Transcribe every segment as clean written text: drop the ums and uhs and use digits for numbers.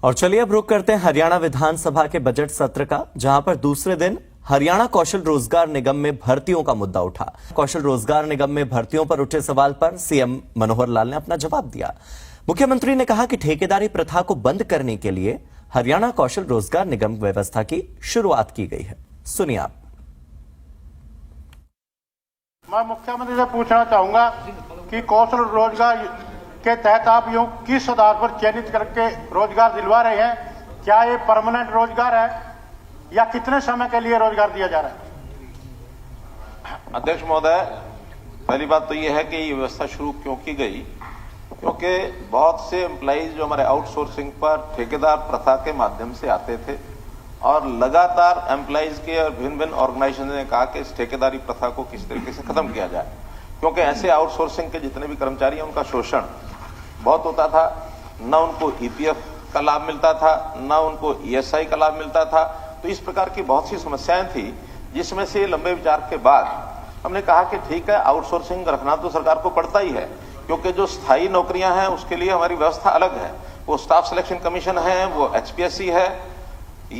और चलिए अब रुक करते हैं हरियाणा विधानसभा के बजट सत्र का, जहां पर दूसरे दिन हरियाणा कौशल रोजगार निगम में भर्तियों का मुद्दा उठा। कौशल रोजगार निगम में भर्तियों पर उठे सवाल पर सीएम मनोहर लाल ने अपना जवाब दिया। मुख्यमंत्री ने कहा कि ठेकेदारी प्रथा को बंद करने के लिए हरियाणा कौशल रोजगार निगम व्यवस्था की शुरुआत की गई है। सुनिए आप। मैं मुख्यमंत्री से पूछना चाहूंगा कि कौशल रोजगार के तहत आप यूं किस आधार पर चयनित करके रोजगार दिलवा रहे हैं? क्या ये परमानेंट रोजगार है या कितने समय के लिए रोजगार दिया जा रहा है? अध्यक्ष महोदय, पहली बात तो ये है कि ये व्यवस्था शुरू क्यों की गई, क्योंकि बहुत से एम्प्लॉइज जो हमारे आउटसोर्सिंग पर ठेकेदार प्रथा के माध्यम से आते थे और लगातार एम्प्लॉइज के और भिन्न भिन्न ऑर्गेनाइजेशन ने कहा कि इस ठेकेदारी प्रथा को किस तरीके से खत्म किया जाए, क्योंकि ऐसे आउटसोर्सिंग के जितने भी कर्मचारी हैं उनका शोषण बहुत होता था। न उनको ईपीएफ का लाभ मिलता था, न उनको ईएसआई का लाभ मिलता था। तो इस प्रकार की बहुत सी समस्याएं थी, जिसमें से लंबे विचार के बाद हमने कहा कि ठीक है, आउटसोर्सिंग रखना तो सरकार को पड़ता ही है, क्योंकि जो स्थायी नौकरियां हैं उसके लिए हमारी व्यवस्था अलग है। वो स्टाफ सिलेक्शन कमीशन है, वो एचपीएससी है,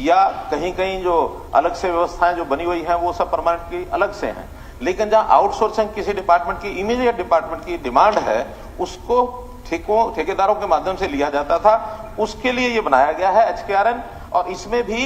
या कहीं कहीं जो अलग से व्यवस्थाएं जो बनी हुई हैं वो सब परमानेंट की अलग से हैं। लेकिन जहां आउटसोर्सिंग किसी डिपार्टमेंट की इमीडिएट डिपार्टमेंट की डिमांड है, उसको ठेकेदारों के माध्यम से लिया जाता था। उसके लिए ये बनाया गया है एचकेआरएन। और इसमें भी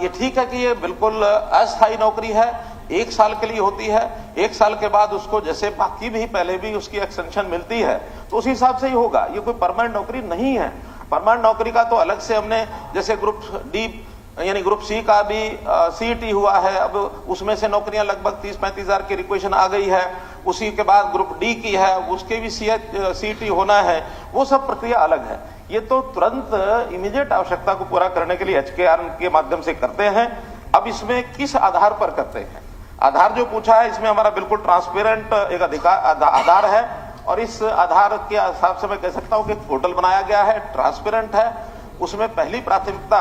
ये ठीक है कि ये बिल्कुल अस्थायी नौकरी है, 1 साल के लिए होती है। 1 साल के बाद उसको जैसे बाकी भी पहले भी उसकी एक्सटेंशन मिलती है तो उसी हिसाब से ही होगा। ये कोई परमानेंट नौकरी नहीं है। परमानेंट नौकरी का तो अलग से हमने, जैसे ग्रुप डी यानी ग्रुप सी का भी सीईटी हुआ है, अब उसमें से नौकरियां लगभग 30-35 हजार की रिक्वेशन आ गई है। उसी के बाद ग्रुप डी की है, उसके भी सीईटी होना है। वो सब प्रक्रिया अलग है। ये तो तुरंत इमीडिएट आवश्यकता को पूरा करने के लिए एचकेआरएन के माध्यम से करते हैं। अब इसमें किस आधार पर करते हैं, आधार जो पूछा है, इसमें हमारा बिल्कुल ट्रांसपेरेंट एक आधार है। और इस आधार के हिसाब से मैं कह सकता हूं कि पोर्टल बनाया गया है, ट्रांसपेरेंट है। उसमें पहली प्राथमिकता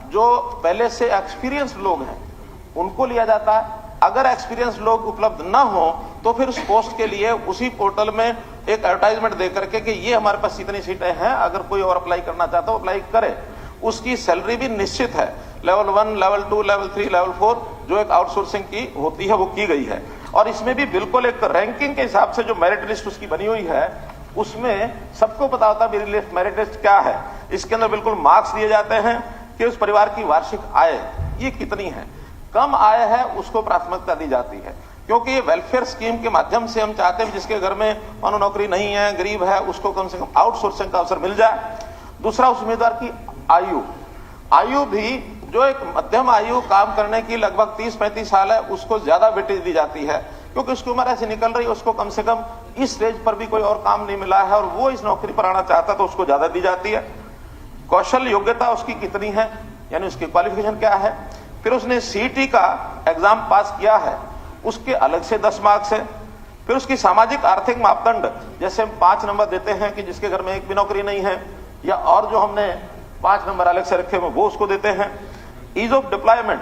जो पहले से एक्सपीरियंस लोग हैं उनको लिया जाता है। अगर एक्सपीरियंस लोग उपलब्ध ना हो तो फिर उस पोस्ट के लिए उसी पोर्टल में एक एडवर्टाइजमेंट दे करके कि ये हमारे पास इतनी सीटें हैं, अगर कोई और अप्लाई करना चाहता है अप्लाई करे। उसकी सैलरी भी निश्चित है, लेवल 1, लेवल 2, लेवल 3, लेवल 4 जो एक आउटसोर्सिंग की होती है वो की गई है। और इसमें भी बिल्कुल एक रैंकिंग के हिसाब से जो मेरिट लिस्ट उसकी बनी हुई है, उसमें सबको पता होता है मेरिट लिस्ट क्या है। इसके अंदर बिल्कुल मार्क्स दिए जाते हैं कि उस परिवार की वार्षिक आय ये कितनी है। कम आय है उसको प्राथमिकता दी जाती है, क्योंकि ये वेलफेयर स्कीम के माध्यम से हम चाहते हैं जिसके घर में मानो नौकरी नहीं है, गरीब है, उसको कम से कम आउटसोर्सिंग का अवसर मिल जाए। दूसरा, उस उम्मीदवार की आयु भी जो एक मध्यम आयु काम करने की लगभग 30-35 साल है, उसको ज्यादा वेटेज दी जाती है, क्योंकि उसकी उम्र ऐसी निकल रही है, उसको कम से कम इस स्टेज पर भी कोई और काम नहीं मिला है और वो इस नौकरी पर आना चाहता है तो उसको ज्यादा दी जाती है। कौशल योग्यता उसकी कितनी है, यानी उसकी क्वालिफिकेशन क्या है। फिर उसने सीईटी का एग्जाम पास किया है, उसके अलग से 10 मार्क्स है। फिर उसकी सामाजिक आर्थिक मापदंड, जैसे हम 5 नंबर देते हैं कि जिसके घर में एक भी नौकरी नहीं है, या और जो हमने 5 नंबर अलग से रखे हुए वो उसको देते हैं। ईज ऑफ डिप्लॉयमेंट,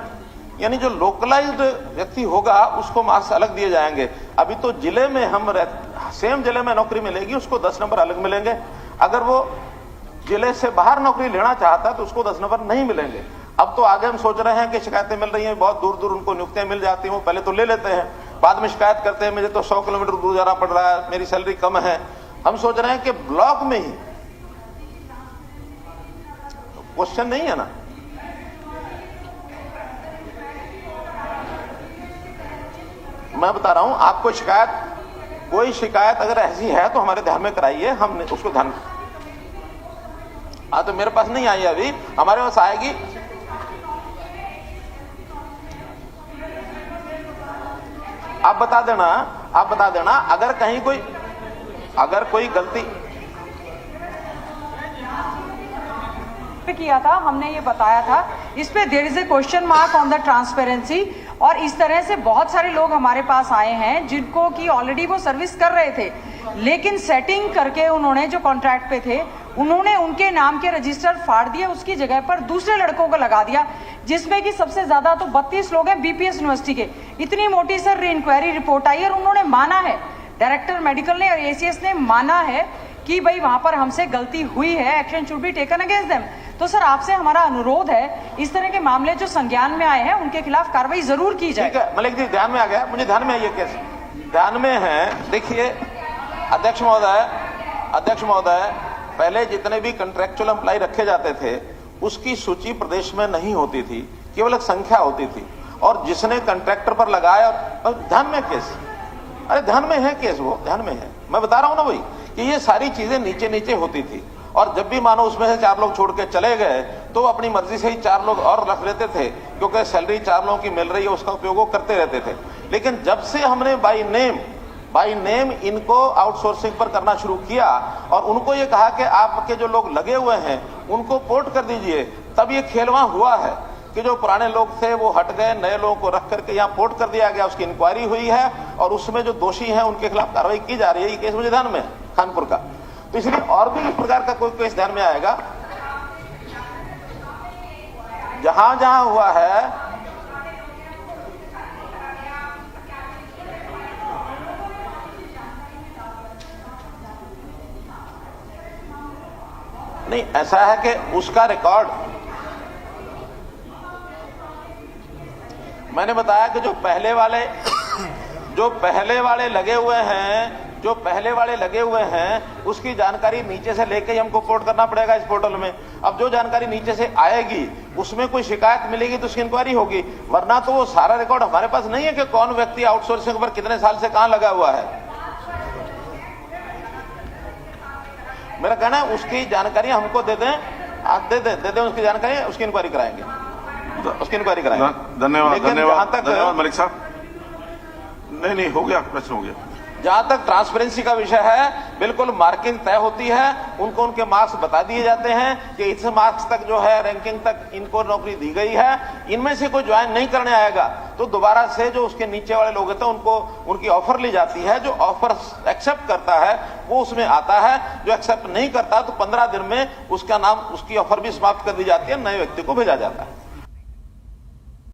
यानी जो लोकलाइज्ड व्यक्ति होगा उसको मार्क्स अलग दिए जाएंगे। अभी तो जिले में हम सेम जिले में नौकरी मिलेगी, उसको 10 नंबर अलग मिलेंगे। अगर वो जिले से बाहर नौकरी लेना चाहता है तो उसको 10 नंबर नहीं मिलेंगे। अब तो आगे हम सोच रहे हैं कि शिकायतें मिल रही हैं, बहुत दूर दूर उनको नियुक्तियां मिल जाती हैं, वो पहले तो ले लेते हैं, बाद में शिकायत करते हैं मुझे तो 100 किलोमीटर दूर जाना पड़ रहा है, मेरी सैलरी कम है। हम सोच रहे हैं कि ब्लॉक में ही, क्वेश्चन नहीं है ना, मैं बता रहा हूं आपको, कोई शिकायत अगर ऐसी है तो हमारे ध्यान में कराइए, हम उसको ध्यान। तो मेरे पास नहीं आई अभी, हमारे पास आएगी। आप बता देना अगर कहीं कोई गलती किया था, हमने ये बताया था, इस पे there is a question mark on the transparency. और इस तरह से बहुत सारे लोग हमारे पास आए हैं जिनको कि ऑलरेडी वो सर्विस कर रहे थे, लेकिन सेटिंग करके उन्होंने जो कॉन्ट्रैक्ट पे थे उन्होंने उनके नाम के रजिस्टर फाड़ दिए, उसकी जगह पर दूसरे लड़कों को लगा दिया, जिसमें कि सबसे ज्यादा तो 32 लोग हैं बीपीएस यूनिवर्सिटी के। इतनी मोटी सर इंक्वायरी रिपोर्ट आई और उन्होंने माना है, डायरेक्टर मेडिकल ने और एसीएस ने माना है कि भाई वहां पर हमसे गलती हुई है, action should be taken against them. तो सर आपसे हमारा अनुरोध है, इस तरह के मामले जो संज्ञान में आए हैं उनके खिलाफ कार्रवाई जरूर की जाए। ठीक है मलिक जी, ध्यान में आ गया, मुझे ध्यान में है ये केस, ध्यान में है। देखिए अध्यक्ष महोदय, पहले जितने भी कंट्रेक्चुअल एम्प्लॉय रखे जाते थे उसकी सूची प्रदेश में नहीं होती थी, केवल एक संख्या होती थी, और जिसने कंट्रैक्टर पर लगाया, और ध्यान में केस, अरे ध्यान में है केस, वो ध्यान में है, मैं बता रहा हूं ना भाई कि ये सारी चीजें नीचे नीचे होती थी, और जब भी मानो उसमें से 4 लोग छोड़ के चले गए तो अपनी मर्जी से ही 4 लोग और रख लेते थे, क्योंकि सैलरी 4 लोगों की मिल रही है, उसका उपयोग वो करते रहते थे। लेकिन जब से हमने बाई नेम इनको आउटसोर्सिंग पर करना शुरू किया और उनको ये कहा कि आपके जो लोग लगे हुए हैं उनको पोर्ट कर दीजिए, तब ये खेल वहां हुआ है कि जो पुराने लोग थे वो हट गए, नए लोगों को रख करके यहाँ पोर्ट कर दिया गया, उसकी इंक्वायरी हुई है और उसमें जो दोषी हैं उनके खिलाफ कार्रवाई की जा रही है। ये केस मुझे ध्यान में है कानपुर का, तो इसलिए और भी इस प्रकार का कोई केस ध्यान में आएगा जहां जहां हुआ है। नहीं, ऐसा है कि उसका रिकॉर्ड मैंने बताया कि जो पहले वाले लगे हुए हैं उसकी जानकारी नीचे से लेके ही हमको पोर्ट करना पड़ेगा इस पोर्टल में। अब जो जानकारी नीचे से आएगी उसमें कोई शिकायत मिलेगी तो उसकी इंक्वायरी होगी, वरना तो वो सारा रिकॉर्ड हमारे पास नहीं है कि कौन व्यक्ति आउटसोर्सिंग पर कितने साल से कहां लगा हुआ है। मेरा कहना है उसकी जानकारी हमको दे दें, आप दे दें उसकी जानकारी, उसकी इंक्वायरी कराएंगे, धन्यवाद मलिक साहब। नहीं हो गया, प्रश्न हो गया। जहां तक ट्रांसपेरेंसी का विषय है, बिल्कुल मार्किंग तय होती है, उनको उनके मार्क्स बता दिए जाते हैं कि इस मार्क्स तक जो है रैंकिंग तक इनको नौकरी दी गई है। इनमें से कोई ज्वाइन नहीं करने आएगा तो दोबारा से जो उसके नीचे वाले लोग होते हैं उनको उनकी ऑफर ली जाती है। जो ऑफर एक्सेप्ट करता है वो उसमें आता है, जो एक्सेप्ट नहीं करता तो 15 दिन में उसका नाम, उसकी ऑफर भी समाप्त कर दी जाती है, नए व्यक्ति को भेजा जाता है।